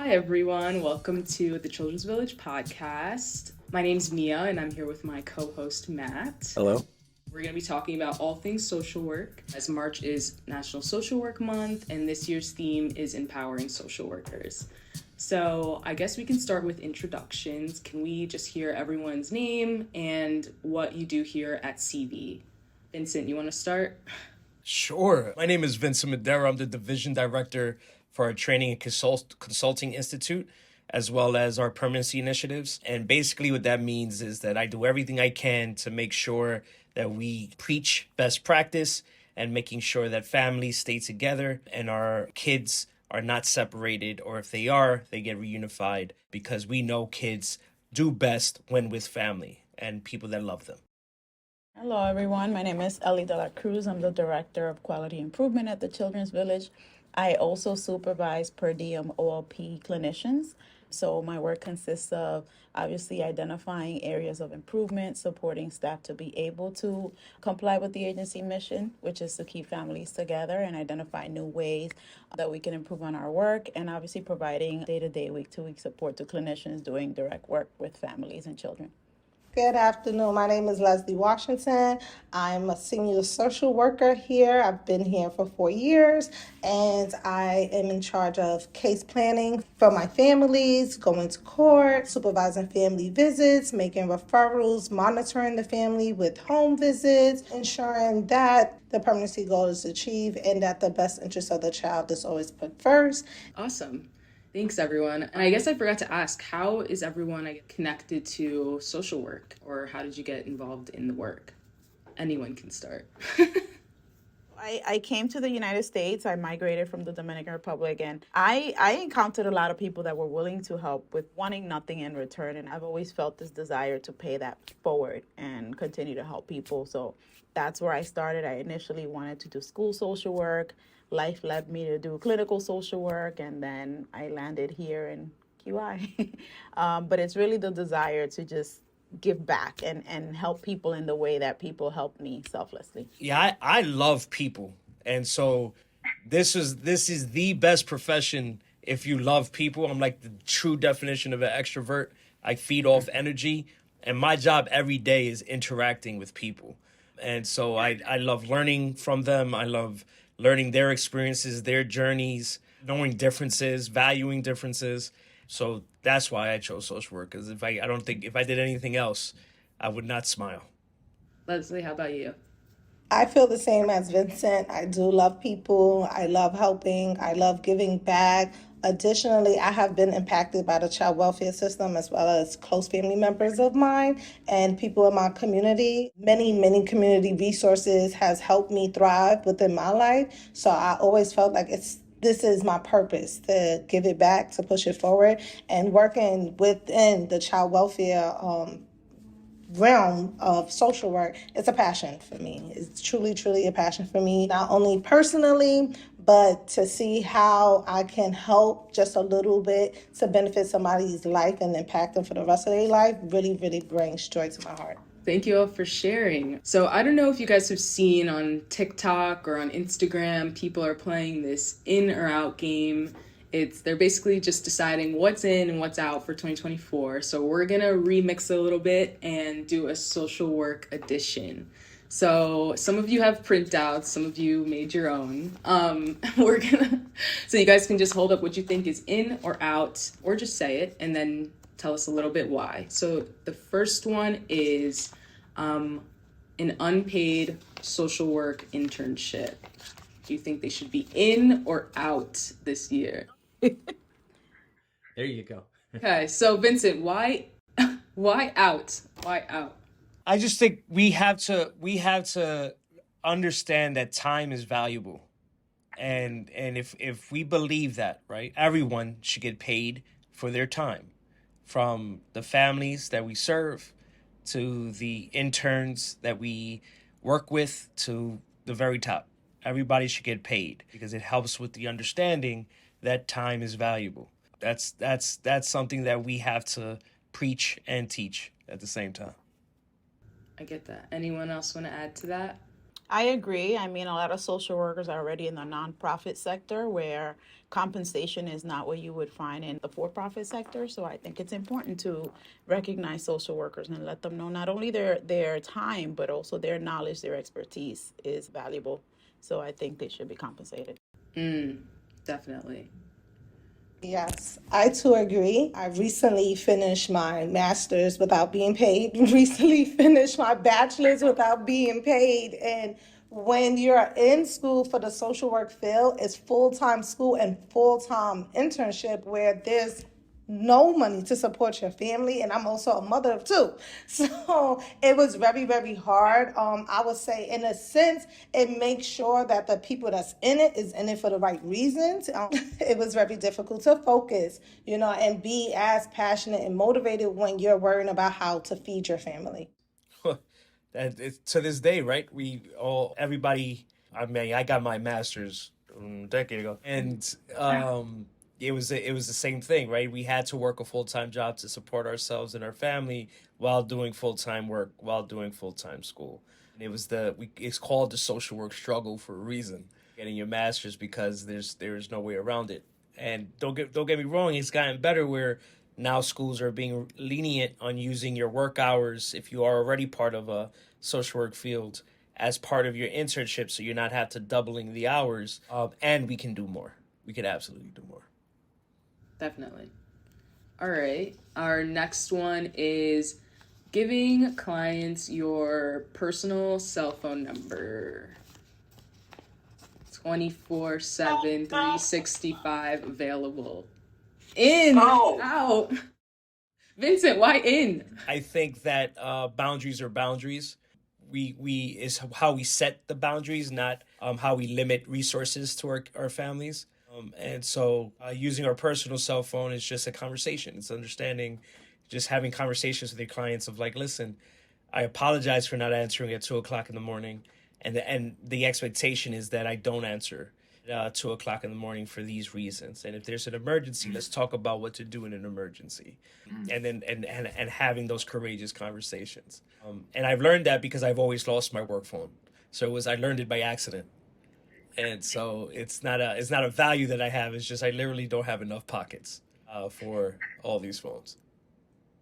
Hi, everyone. Welcome to the Children's Village podcast. My name's Mia, and I'm here with my co-host, Matt. Hello. We're going to be talking about all things social work, as March is National Social Work Month, and this year's theme is empowering social workers. So I guess we can start with introductions. Can we just hear everyone's name and what you do here at CV? Vincent, you want to start? Sure. My name is Vincent Madera. I'm the Division Director for our Training and Consulting Institute, as well as our permanency initiatives. And basically what that means is that I do everything I can to make sure that we preach best practice and making sure that families stay together and our kids are not separated, or if they are, they get reunified, because we know kids do best when with family and people that love them. Hello, everyone. My name is Ellie De La Cruz. I'm the Director of Quality Improvement at the Children's Village. I also supervise per diem OLP clinicians. So my work consists of obviously identifying areas of improvement, supporting staff to be able to comply with the agency mission, which is to keep families together and identify new ways that we can improve on our work, and obviously providing day-to-day, week-to-week support to clinicians doing direct work with families and children. Good afternoon. My name is Leslie Washington. I'm a senior social worker here. I've been here for 4 years, and I am in charge of case planning for my families, going to court, supervising family visits, making referrals, monitoring the family with home visits, ensuring that the permanency goal is achieved and that the best interest of the child is always put first. Awesome. Thanks, everyone. And I guess I forgot to ask, how is everyone connected to social work, or how did you get involved in the work? Anyone can start. I came to the United States. I migrated from the Dominican Republic, and I encountered a lot of people that were willing to help with wanting nothing in return. And I've always felt this desire to pay that forward and continue to help people. So that's where I started. I initially wanted to do school social work. Life led me to do clinical social work, and then I landed here in QI. But it's really the desire to just give back and help people in the way that people help me selflessly. Yeah, I love people. And so this is the best profession if you love people. I'm like the true definition of an extrovert. I feed off energy, and my job every day is interacting with people. And so I love learning from them. I love learning their experiences, their journeys, knowing differences, valuing differences. So that's why I chose social work, because I don't think if I did anything else, I would not smile. Leslie, how about you? I feel the same as Vincent. I do love people. I love helping. I love giving back. Additionally, I have been impacted by the child welfare system as well as close family members of mine and people in my community. Many community resources has helped me thrive within my life. So I always felt like this is my purpose, to give it back, to push it forward, and working within the child welfare realm of social work. It's a passion for me. It's truly a passion for me, not only personally, but to see how I can help just a little bit to benefit somebody's life and impact them for the rest of their life really brings joy to my heart. Thank you all for sharing. So I don't know if you guys have seen on TikTok or on Instagram, people are playing this in or out game. They're basically just deciding what's in and what's out for 2024. So we're gonna remix it a little bit and do a social work edition. So some of you have printouts, some of you made your own. So you guys can just hold up what you think is in or out, or just say it and then tell us a little bit why. So the first one is an unpaid social work internship. Do you think they should be in or out this year? There you go. Okay, so Vincent, why out? Why out? I just think we have to understand that time is valuable. And if we believe that, right, everyone should get paid for their time, from the families that we serve to the interns that we work with to the very top. Everybody should get paid because it helps with the understanding that time is valuable. That's something that we have to preach and teach at the same time. I get that. Anyone else want to add to that? I agree. I mean, a lot of social workers are already in the nonprofit sector where compensation is not what you would find in the for profit sector. So I think it's important to recognize social workers and let them know not only their time, but also their knowledge, their expertise is valuable. So I think they should be compensated. Definitely. Yes, I too agree. I recently finished my master's without being paid, recently finished my bachelor's without being paid. And when you're in school for the social work field, it's full-time school and full-time internship where there's no money to support your family, and I'm also a mother of two. So it was very, very hard. I would say in a sense it makes sure that the people that's in it is in it for the right reasons. It was very difficult to focus, and be as passionate and motivated when you're worrying about how to feed your family. That it's, to this day, right? Everybody. I mean, I got my master's a decade ago, and it was the same thing, right? We had to work a full-time job to support ourselves and our family while doing full-time work, while doing full-time school. And it's called the social work struggle for a reason. Getting your master's because there's no way around it. And don't get me wrong, it's gotten better where now schools are being lenient on using your work hours if you are already part of a social work field as part of your internship, so you're not have to doubling the hours. And we can do more. We could absolutely do more. Definitely. All right. Our next one is giving clients your personal cell phone number. 24/7, 365 available. In, out. Vincent, why in? I think that boundaries are boundaries. We is how we set the boundaries, not how we limit resources to our families. And so using our personal cell phone is just a conversation. It's understanding, just having conversations with your clients of like, listen, I apologize for not answering at 2 o'clock in the morning. And the expectation is that I don't answer 2 o'clock in the morning for these reasons. And if there's an emergency, let's talk about what to do in an emergency. And then and having those courageous conversations. And I've learned that because I've always lost my work phone. So I learned it by accident. And so it's not a value that I have. It's just I literally don't have enough pockets for all these phones.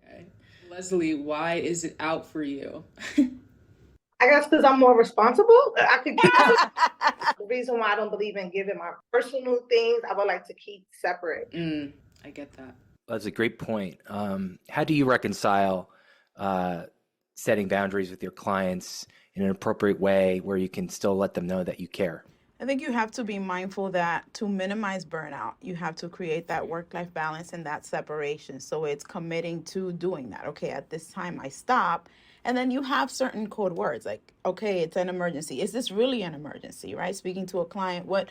Okay. Leslie, why is it out for you? I guess because I'm more responsible. I could keep the reason why I don't believe in giving my personal things, I would like to keep separate. I get that. That's a great point. How do you reconcile setting boundaries with your clients in an appropriate way where you can still let them know that you care? I think you have to be mindful that to minimize burnout, you have to create that work-life balance and that separation. So it's committing to doing that. Okay, at this time I stop. And then you have certain code words like, okay, it's an emergency. Is this really an emergency, right? Speaking to a client, what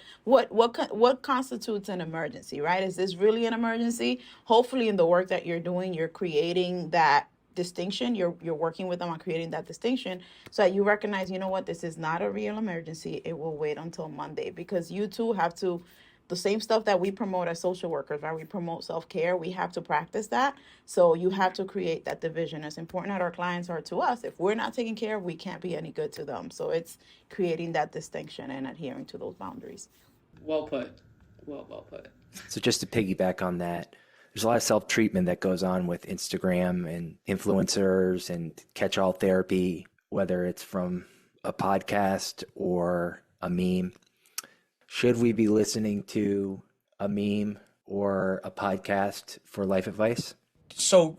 constitutes an emergency, right? Is this really an emergency? Hopefully in the work that you're doing, you're creating that distinction. You're working with them on creating that distinction so that you recognize, you know what, this is not a real emergency. It will wait until Monday, because you too have to, the same stuff that we promote as social workers, right? We promote self-care. We have to practice that. So you have to create that division. As important as our clients are to us, if we're not taking care of, we can't be any good to them. So it's creating that distinction and adhering to those boundaries. Well put. Well put. So just to piggyback on that, there's a lot of self-treatment that goes on with Instagram and influencers and catch-all therapy, whether it's from a podcast or a meme. Should we be listening to a meme or a podcast for life advice? So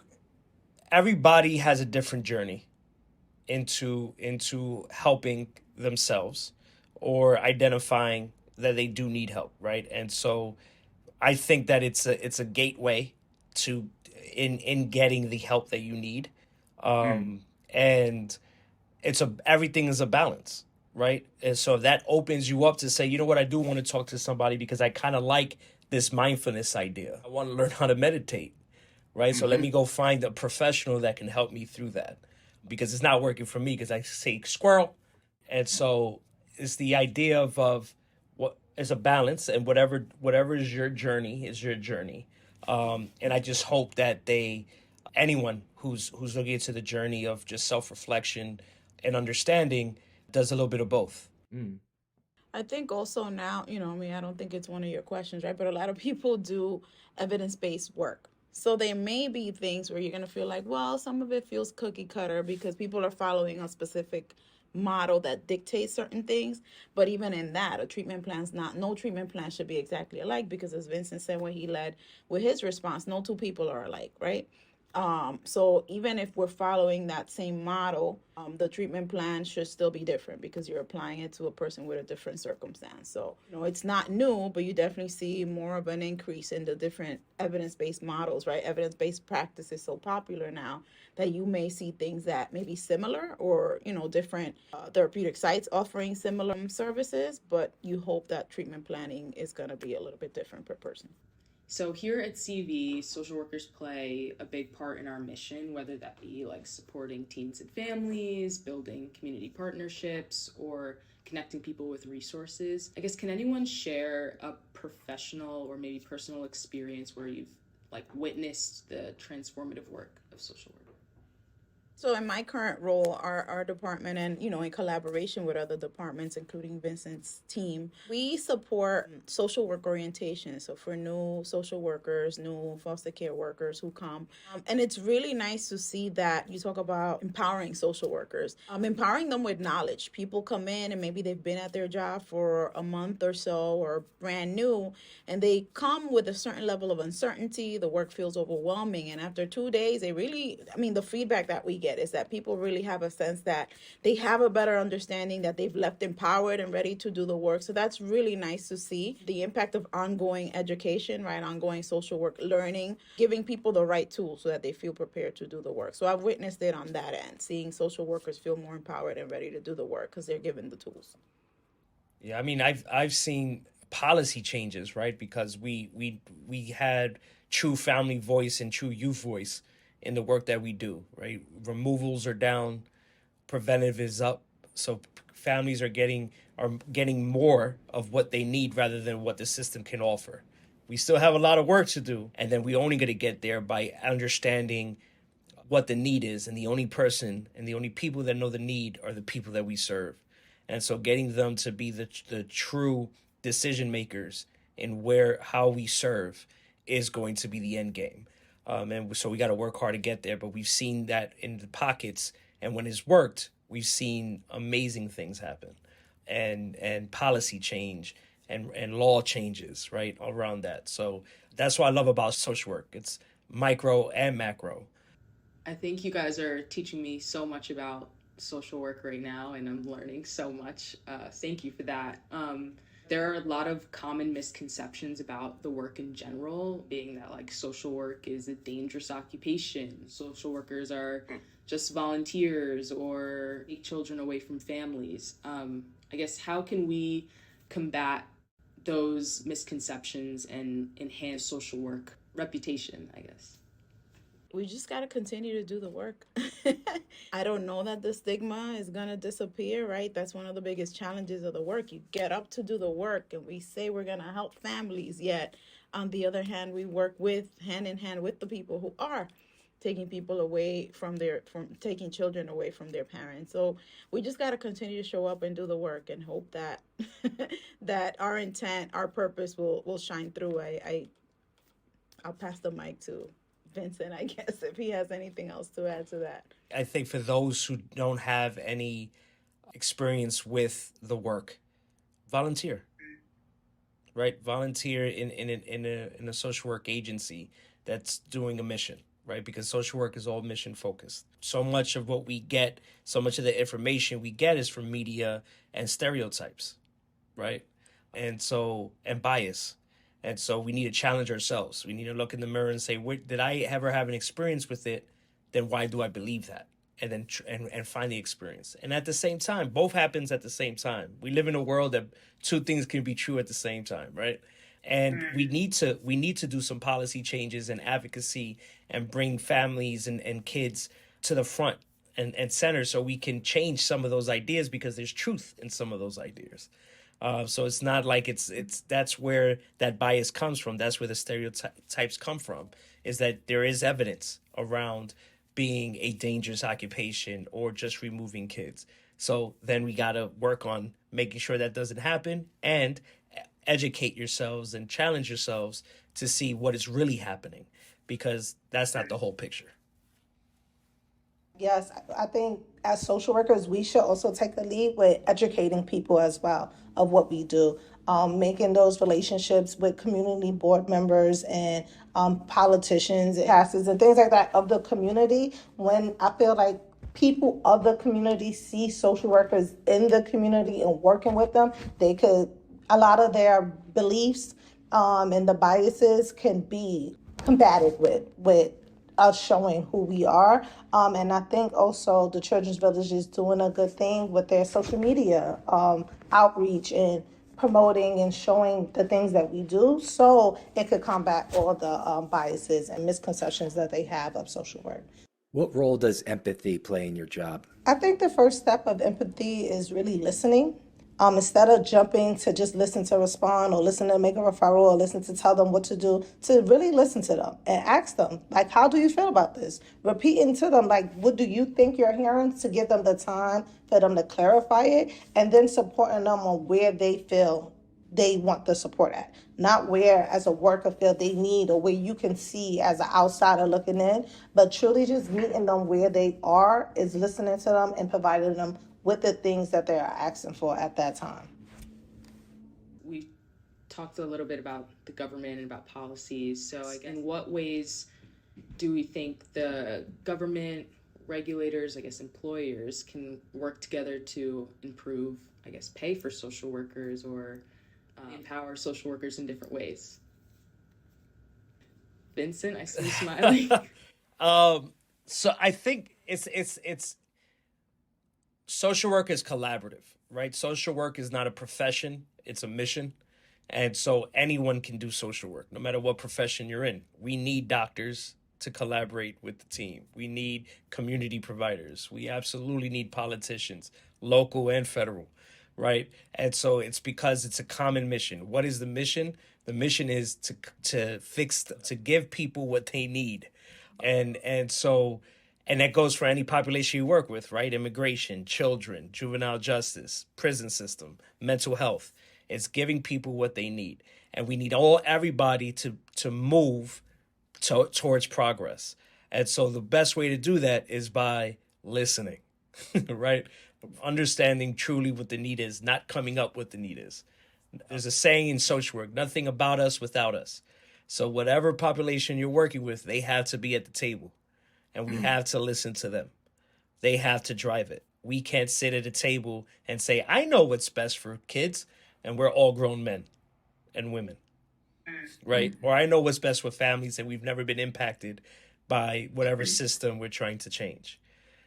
everybody has a different journey into helping themselves or identifying that they do need help, right? And so I think that it's a gateway to in getting the help that you need, and everything is a balance, right? And so that opens you up to say, you know what, I do want to talk to somebody because I kind of like this mindfulness idea. I want to learn how to meditate, right? So let me go find a professional that can help me through that, because it's not working for me because I say squirrel. And so it's the idea of what is a balance, and whatever is your journey is your journey. And I just hope that anyone who's looking into the journey of just self-reflection and understanding, does a little bit of both. I think also now, I mean, I don't think it's one of your questions, right? But a lot of people do evidence-based work. So there may be things where you're going to feel like, well, some of it feels cookie cutter because people are following a specific model that dictates certain things. But even in that, no treatment plan should be exactly alike because as Vincent said when he led with his response, no two people are alike, right? So even if we're following that same model, the treatment plan should still be different because you're applying it to a person with a different circumstance. So, it's not new, but you definitely see more of an increase in the different evidence-based models, right? Evidence-based practice is so popular now that you may see things that may be similar or, different therapeutic sites offering similar services, but you hope that treatment planning is going to be a little bit different per person. So here at CV, social workers play a big part in our mission, whether that be like supporting teens and families, building community partnerships, or connecting people with resources. I guess, can anyone share a professional or maybe personal experience where you've like witnessed the transformative work of social work? So in my current role, our department and, in collaboration with other departments, including Vincent's team, we support social work orientation. So for new social workers, new foster care workers who come. And it's really nice to see that you talk about empowering social workers, empowering them with knowledge. People come in and maybe they've been at their job for a month or so or brand new, and they come with a certain level of uncertainty. The work feels overwhelming. And after 2 days, the feedback that we get is that people really have a sense that they have a better understanding, that they've left empowered and ready to do the work. So that's really nice to see the impact of ongoing education, right? Ongoing social work learning, giving people the right tools so that they feel prepared to do the work. So I've witnessed it on that end, seeing social workers feel more empowered and ready to do the work because they're given the tools. Yeah, I mean, I've seen policy changes, right? Because we had true family voice and true youth voice in the work that we do, right? Removals are down, preventive is up, so families are getting more of what they need rather than what the system can offer. We still have a lot of work to do, and then we only going to get there by understanding what the need is, and the only person and the only people that know the need are the people that we serve. And so getting them to be the true decision makers in how we serve is going to be the end game. And so we got to work hard to get there, but we've seen that in the pockets, and when it's worked, we've seen amazing things happen, and policy change and law changes, right, around that. So that's what I love about social work. It's micro and macro. I think you guys are teaching me so much about social work right now, and I'm learning so much. Thank you for that. There are a lot of common misconceptions about the work in general, being that like social work is a dangerous occupation. Social workers are just volunteers or take children away from families. I guess, how can we combat those misconceptions and enhance social work reputation, I guess? We just got to continue to do the work. I don't know that the stigma is going to disappear, right? That's one of the biggest challenges of the work. You get up to do the work and we say we're going to help families, yet on the other hand, we work hand in hand with the people who are taking people away from taking children away from their parents. So we just got to continue to show up and do the work and hope that that our intent, our purpose will shine through. I'll pass the mic to Vincent, I guess, if he has anything else to add to that. I think for those who don't have any experience with the work, volunteer, right? Volunteer in a social work agency that's doing a mission, right? Because social work is all mission focused. So much of what we get, so much of the information we get is from media and stereotypes, right? And bias. And so we need to challenge ourselves. We need to look in the mirror and say, did I ever have an experience with it? Then why do I believe that? And then and find the experience. And at the same time, both happens at the same time. We live in a world that two things can be true at the same time, right? And we need to do some policy changes and advocacy and bring families and kids to the front and center so we can change some of those ideas, because there's truth in some of those ideas. So it's not like that's where that bias comes from. That's where the stereotypes come from, is that there is evidence around being a dangerous occupation or just removing kids. So then we got to work on making sure that doesn't happen and educate yourselves and challenge yourselves to see what is really happening, because that's not the whole picture. Yes, I think as social workers, we should also take the lead with educating people as well of what we do, making those relationships with community board members and politicians, pastors, and things like that of the community. When I feel like people of the community see social workers in the community and working with them, they could, a lot of their beliefs and the biases can be combated with us showing who we are. And I think also the Children's Village is doing a good thing with their social media outreach and promoting and showing the things that we do, so it could combat all the biases and misconceptions that they have of social work. What role does empathy play in your job? I think the first step of empathy is really listening. Instead of jumping to just listen to respond or listen to make a referral or listen to tell them what to do, to really listen to them and ask them, like, how do you feel about this? Repeating to them, like, what do you think you're hearing, to give them the time for them to clarify it, and then supporting them on where they feel they want the support at. Not where, as a worker, feel they need, or where you can see as an outsider looking in, but truly just meeting them where they are, is listening to them and providing them with the things that they are asking for at that time. We talked a little bit about the government and about policies. So, like, in what ways do we think the government, regulators, I guess employers, can work together to improve, I guess, pay for social workers or empower social workers in different ways? Vincent, I see you smiling. So I think it's social work is collaborative, right? Social work is not a profession, it's a mission. And so anyone can do social work, no matter what profession you're in. We need doctors to collaborate with the team. We need community providers. We absolutely need politicians, local and federal, right? And so it's because it's a common mission. What is the mission? The mission is to give people what they need. And that goes for any population you work with, right? Immigration, children, juvenile justice, prison system, mental health. It's giving people what they need. And we need everybody to move towards progress. And so the best way to do that is by listening, right? Understanding truly what the need is, not coming up with the need is. There's a saying in social work, nothing about us without us. So whatever population you're working with, they have to be at the table. And we have to listen to them. They have to drive it. We can't sit at a table and say, I know what's best for kids, and we're all grown men and women, right? Or I know what's best for families, and we've never been impacted by whatever system we're trying to change.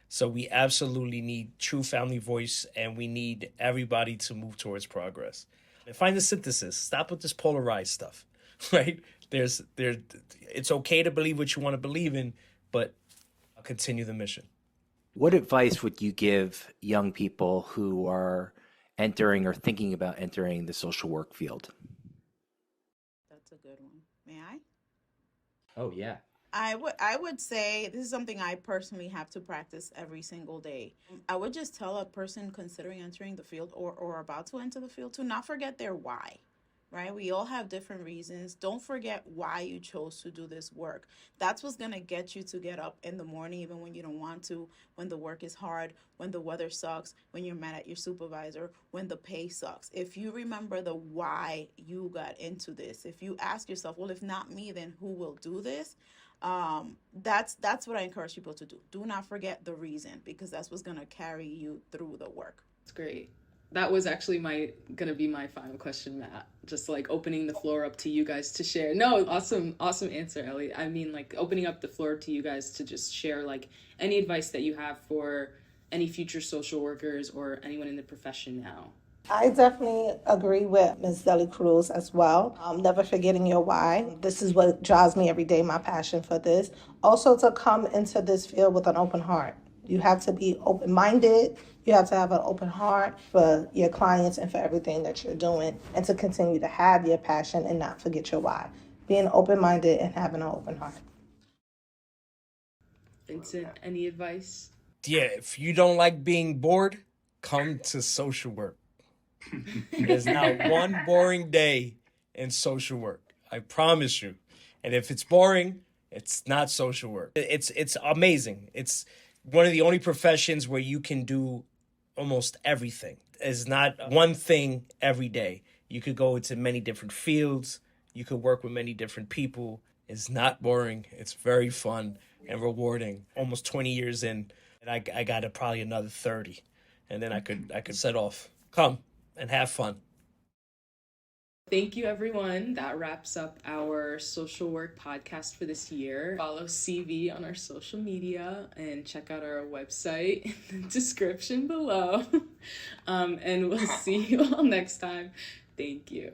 So we absolutely need true family voice, and we need everybody to move towards progress. And find the synthesis. Stop with this polarized stuff, right? It's okay to believe what you want to believe in, but continue the mission. What advice would you give young people who are entering or thinking about entering the social work field? That's a good one. May I? Oh, yeah. I would say this is something I personally have to practice every single day. I would just tell a person considering entering the field or about to enter the field to not forget their why. Right? We all have different reasons. Don't forget why you chose to do this work. That's what's going to get you to get up in the morning, even when you don't want to, when the work is hard, when the weather sucks, when you're mad at your supervisor, when the pay sucks. If you remember the why you got into this, if you ask yourself, well, if not me, then who will do this? That's what I encourage people to do. Do not forget the reason, because that's what's going to carry you through the work. That's great. That was actually gonna be my final question, Matt. Just like opening the floor up to you guys to share. No, awesome answer, Ellie. I mean, like opening up the floor to you guys to just share like any advice that you have for any future social workers or anyone in the profession now. I definitely agree with Ms. De La Cruz as well. Never forgetting your why. This is what drives me every day, my passion for this. Also to come into this field with an open heart. You have to be open-minded. You have to have an open heart for your clients and for everything that you're doing, and to continue to have your passion and not forget your why. Being open-minded and having an open heart. Vincent, any advice? Yeah, if you don't like being bored, come to social work. There's not one boring day in social work. I promise you. And if it's boring, it's not social work. It's amazing. It's one of the only professions where you can do almost everything. It's not one thing every day. You could go into many different fields. You could work with many different people. It's not boring. It's very fun and rewarding. Almost 20 years in, and I got probably another 30. And then I could set off. Come and have fun. Thank you, everyone. That wraps up our social work podcast for this year. Follow CV on our social media and check out our website in the description below. And we'll see you all next time. Thank you.